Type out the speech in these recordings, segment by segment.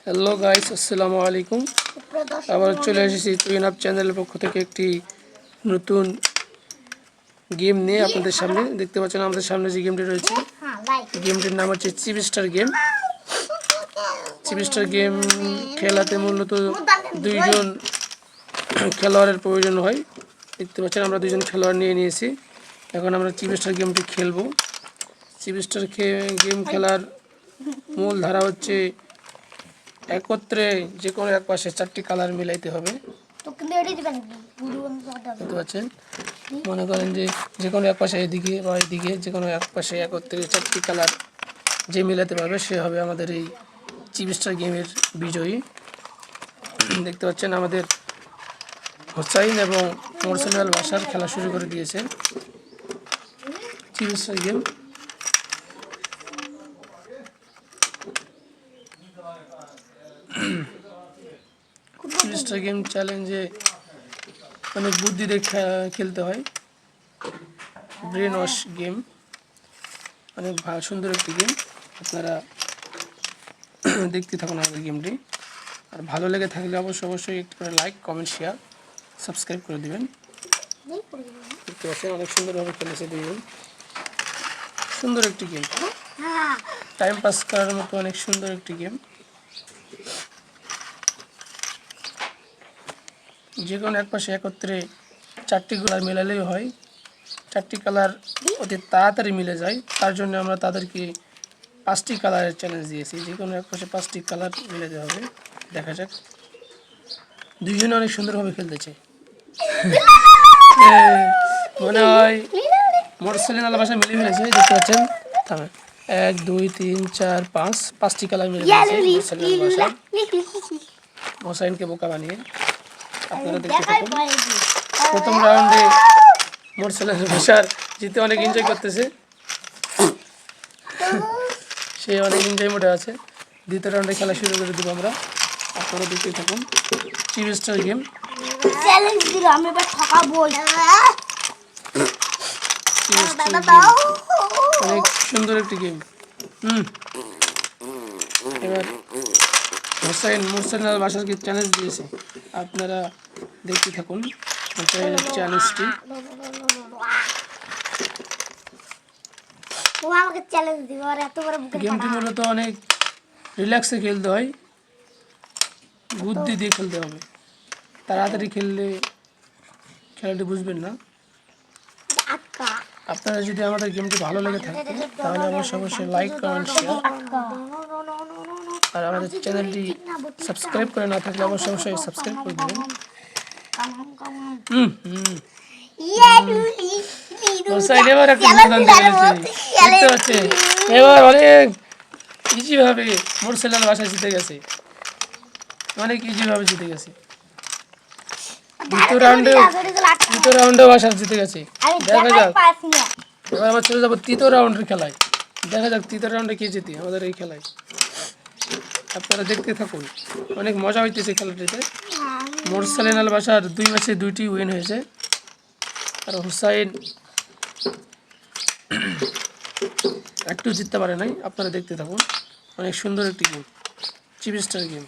Hello guys, আসসালামু আলাইকুম। আবার চলে এসেছি টুইন আপ চ্যানেলের পক্ষ থেকে একটি নতুন গেম নিয়ে আপনাদের সামনে। দেখতে পাচ্ছেন আমাদের সামনে যে গেমটি রয়েছে, গেমটির নাম হচ্ছে chip star game. Chip star game খেলাতে মূলত দুইজন খেলোয়াড়ের প্রয়োজন হয়। দেখতে পাচ্ছেন আমরা দুইজন খেলোয়াড় নিয়ে নিয়েছি। এখন আমরা চিপ স্টার গেমটি খেলবো। চিপ স্টার গেম খেলার মূল ধারা হচ্ছে একত্রে যে কোনো এক পাশে 4টি কালার মিলাইতে হবে। বুঝতে পারছেন? মনে করেন যে কোনো এক পাশে এদিকে বা এদিকে যে কোনো এক পাশে একত্রে 4টি কালার যে মিলাতে পারবে সে হবে আমাদের এই চিপ স্টার গেমের বিজয়ী। দেখতে পাচ্ছেন আমাদের হোসাইন এবং মোরসেনাল বাসার খেলা শুরু করে দিয়েছে chip star game. Chip star game চ্যালেঞ্জে অনেক বুদ্ধি দিয়ে খেলতে হয়। ব্রেন ওয়াশ গেম, অনেক সুন্দর একটি গেম। আপনারা দেখতে থাকুন আমাদের গেমটি। আর ভালো লেগে থাকলে অবশ্যই একটু করে লাইক, কমেন্ট, শেয়ার, সাবস্ক্রাইব করে দেবেন। দেখতে পাচ্ছেন অনেক সুন্দরভাবে খেলেছে দুইজন। সুন্দর একটি গেম, টাইম পাস করার মতো অনেক সুন্দর একটি গেম। যে কোনো এক পাশে একত্রে 4টি কালার মেলালেই হয়। 4টি কালার অতি তাড়াতাড়ি মিলে যায়, তার জন্য আমরা তাদেরকে 5টি কালারের চ্যালেঞ্জ দিয়েছি। যে কোনো এক পাশে 5টি কালার মিলাতে হবে। দেখা যাক, দুইজনে অনেক সুন্দরভাবে খেলতেছে। মনে হয় মোটরসাইকেল আলা বাসা মিলে ফেলেছে। দেখতে পাচ্ছেন 1 2 3 4 5 5টি কালার মিলে ফেলেছে মোটরসাইকেল বাসা হোসাইনকে বোকা বানিয়ে। আপনারা দেখতে থাকুন। প্রথম রাউন্ডে মোটরসাইকেল বাসার জিতে অনেক এনজয় করতেছে, সে অনেক এনজয় মোডে আছে। দ্বিতীয় রাউন্ডে খেলা শুরু করে দেবো আমরা। আপনারা দেখতে থাকুন। চিপ স্টার গেম চ্যালেঞ্জ দিল, আমি এবার ঠকাবো। অনেক সুন্দর একটি গেম। এবার হোসাইন মোরসেনাল বাসারকে চ্যালেঞ্জ দিয়েছে। আপনারা দেখতে থাকুন হোসাইনের চ্যালেঞ্জটি। ও আমাকে চ্যালেঞ্জ দিবে আর এত বড় বুকের গেমটি মূলত অনেক রিল্যাক্সে খেলতে হয়, বুদ্ধি দিয়ে খেলতে হবে। তাড়াতাড়ি খেললে খেলাটি বুঝবেন না। আপনারা যদি আমাদের গেমটি ভালো লেগে থাকে তাহলে অবশ্যই লাইক, কমেন্ট, শেয়ার, আর আমাদের চ্যানেলটি সাবস্ক্রাইব করে না থাকলে অবশ্যই সাবস্ক্রাইব করে দেবেন। দেখতে পাচ্ছে এবার অনেক ইজিভাবে মোটরসাইকেল বাসায় জিতে গেছে, অনেক ইজিভাবে জিতে গেছে। দ্বিতীয় রাউন্ডেও বাসার জিতে গেছে। দেখা যাক, এবার আমরা চলে যাবো তৃতীয় রাউন্ডের খেলায়। দেখা যাক তৃতীয় রাউন্ডে কে জিতে আমাদের এই খেলায়। আপনারা দেখতে থাকুন, অনেক মজা হইতেছে খেলাটিতে। মোরসালিন বাসার 2 ম্যাচে 2টি উইন হয়েছে, আর হুসাইন একটু জিততে পারে নাই। আপনারা দেখতে থাকুন, অনেক সুন্দর একটি game, chip star game.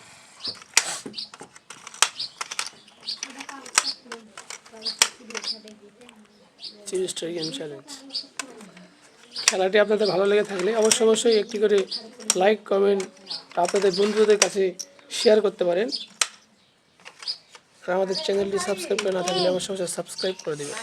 Chip star game challenge খেলাটি আপনাদের ভালো লেগে থাকলে অবশ্যই একটি করে লাইক, কমেন্ট, আপনাদের বন্ধুদের কাছে শেয়ার করতে পারেন। আর আমাদের চ্যানেলটি সাবস্ক্রাইব করে না থাকলে অবশ্যই সাবস্ক্রাইব করে দেবেন।